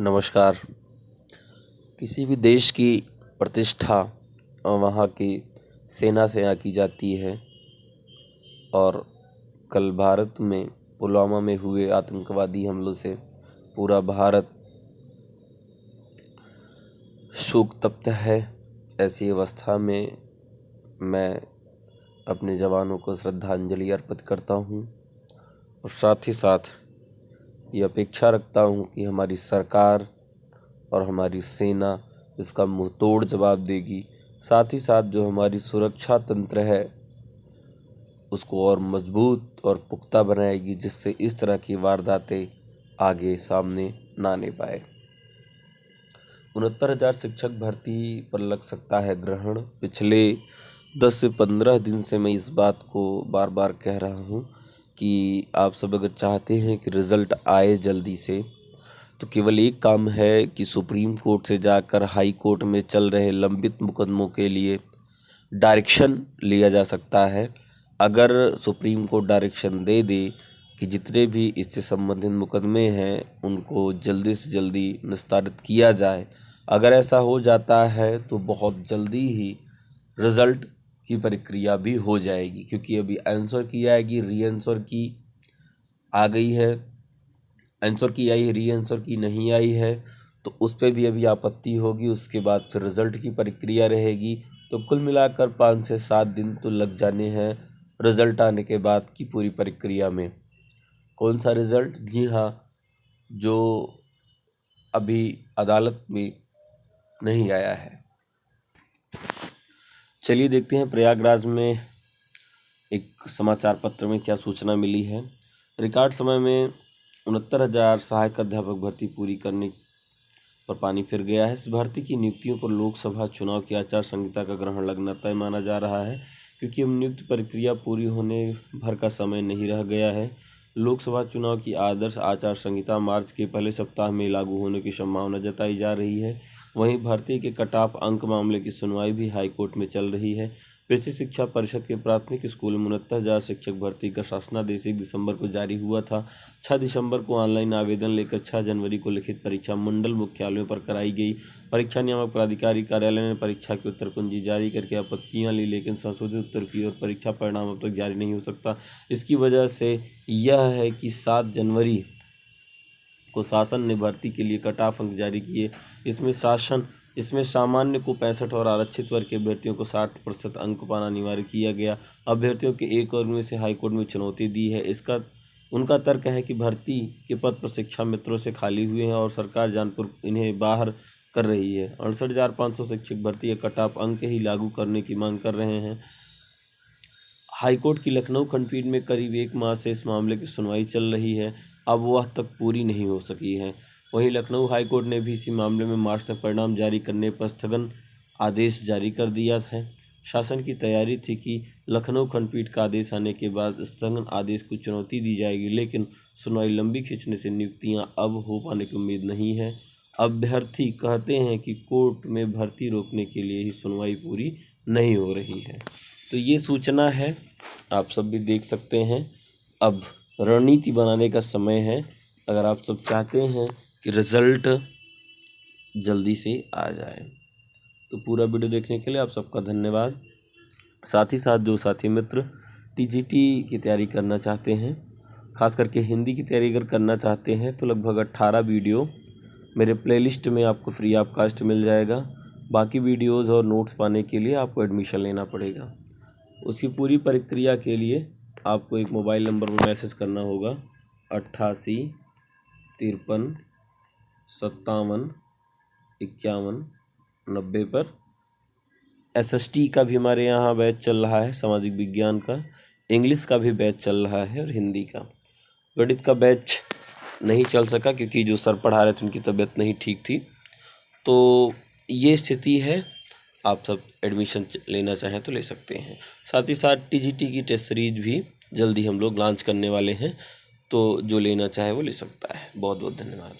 नमस्कार। किसी भी देश की प्रतिष्ठा वहाँ की सेना से आंकी जाती है और कल भारत में पुलवामा में हुए आतंकवादी हमलों से पूरा भारत शोक तप्त है। ऐसी अवस्था में मैं अपने जवानों को श्रद्धांजलि अर्पित करता हूँ और साथ ही साथ ये अपेक्षा रखता हूँ कि हमारी सरकार और हमारी सेना इसका मुंहतोड़ जवाब देगी। साथ ही साथ जो हमारी सुरक्षा तंत्र है उसको और मजबूत और पुख्ता बनाएगी, जिससे इस तरह की वारदातें आगे सामने ना आने पाए। 69,000 शिक्षक भर्ती पर लग सकता है ग्रहण। पिछले 10 से 15 दिन से मैं इस बात को बार बार कह रहा हूँ कि आप सब अगर चाहते हैं कि रिज़ल्ट आए जल्दी से, तो केवल एक काम है कि सुप्रीम कोर्ट से जाकर हाई कोर्ट में चल रहे लंबित मुकदमों के लिए डायरेक्शन लिया जा सकता है। अगर सुप्रीम कोर्ट डायरेक्शन दे दे कि जितने भी इससे संबंधित मुकदमे हैं उनको जल्दी से जल्दी निस्तारित किया जाए, अगर ऐसा हो जाता है तो बहुत जल्दी ही रिज़ल्ट की प्रक्रिया भी हो जाएगी, क्योंकि अभी आंसर की आएगी, री आंसर की आ गई है, आंसर की आई है, री आंसर की नहीं आई है, तो उस पर भी अभी आपत्ति होगी। उसके बाद फिर रिज़ल्ट की प्रक्रिया रहेगी। तो कुल मिलाकर 5 से 7 दिन तो लग जाने हैं रिज़ल्ट आने के बाद की पूरी प्रक्रिया में। कौन सा रिज़ल्ट? जी हाँ, जो अभी अदालत में नहीं आया है। चलिए देखते हैं प्रयागराज में एक समाचार पत्र में क्या सूचना मिली है। रिकॉर्ड समय में 69,000 सहायक अध्यापक भर्ती पूरी करने पर पानी फिर गया है। इस भर्ती की नियुक्तियों पर लोकसभा चुनाव की आचार संहिता का ग्रहण लगना तय माना जा रहा है, क्योंकि अब नियुक्ति प्रक्रिया पूरी होने भर का समय नहीं रह गया है। लोकसभा चुनाव की आदर्श आचार संहिता मार्च के पहले सप्ताह में लागू होने की संभावना जताई जा रही है। वहीं भर्ती के कट ऑफ अंक मामले की सुनवाई भी हाईकोर्ट में चल रही है। कृषि शिक्षा परिषद के प्राथमिक स्कूल में 69,000 शिक्षक भर्ती का शासनादेश 1 दिसंबर को जारी हुआ था। 6 दिसंबर को ऑनलाइन आवेदन लेकर 6 जनवरी को लिखित परीक्षा मंडल मुख्यालयों पर कराई गई। परीक्षा नियामक प्राधिकारी कार्यालय ने परीक्षा की उत्तर कुंजी जारी करके आपत्तियां ली, लेकिन संशोधित उत्तर की ओर परीक्षा परिणाम अब तक जारी नहीं हो सकता। इसकी वजह से यह है कि 7 जनवरी को शासन ने भर्ती के लिए कट ऑफ अंक जारी किए। इसमें सामान्य को 65 और आरक्षित वर्ग के अभ्यर्थियों को 60% अंक पाना अनिवार्य किया गया। अभ्यर्थियों के एक वर्ग में से हाईकोर्ट में चुनौती दी है। उनका तर्क है कि भर्ती के पद पर शिक्षा मित्रों से खाली हुए हैं और सरकार जानबूझकर इन्हें बाहर कर रही है। 68,500 शिक्षक भर्ती का कट ऑफ अंक ही लागू करने की मांग कर रहे हैं। हाईकोर्ट की लखनऊ खंडपीठ में करीब 1 माह से इस मामले की सुनवाई चल रही है। अब वह तक पूरी नहीं हो सकी है। वहीं लखनऊ हाईकोर्ट ने भी इसी मामले में मार्च तक परिणाम जारी करने पर स्थगन आदेश जारी कर दिया है। शासन की तैयारी थी कि लखनऊ खंडपीठ का आदेश आने के बाद स्थगन आदेश को चुनौती दी जाएगी, लेकिन सुनवाई लंबी खींचने से नियुक्तियां अब हो पाने की उम्मीद नहीं है। अभ्यर्थी कहते हैं कि कोर्ट में भर्ती रोकने के लिए ही सुनवाई पूरी नहीं हो रही है। तो ये सूचना है, आप सब भी देख सकते हैं। अब रणनीति बनाने का समय है। अगर आप सब चाहते हैं कि रिज़ल्ट जल्दी से आ जाए, तो पूरा वीडियो देखने के लिए आप सबका धन्यवाद। साथ ही साथ जो साथी मित्र टीजीटी की तैयारी करना चाहते हैं, खास करके हिंदी की तैयारी अगर करना चाहते हैं, तो लगभग 18 वीडियो मेरे प्लेलिस्ट में आपको फ्री ऑफ कास्ट मिल जाएगा। बाकी वीडियोज़ और नोट्स पाने के लिए आपको एडमिशन लेना पड़ेगा। उसकी पूरी प्रक्रिया के लिए आपको एक मोबाइल नंबर पर मैसेज करना होगा 88 53 57 51 90 पर। एसएसटी का भी हमारे यहाँ बैच चल रहा है, सामाजिक विज्ञान का, इंग्लिश का भी बैच चल रहा है और हिंदी का। गणित का बैच नहीं चल सका क्योंकि जो सर पढ़ा रहे थे उनकी तबीयत नहीं ठीक थी। तो ये स्थिति है। आप सब एडमिशन लेना चाहें तो ले सकते हैं। साथ ही साथ टीजीटी की टेस्ट सीरीज भी जल्दी हम लोग लॉन्च करने वाले हैं, तो जो लेना चाहे वो ले सकता है। बहुत बहुत धन्यवाद।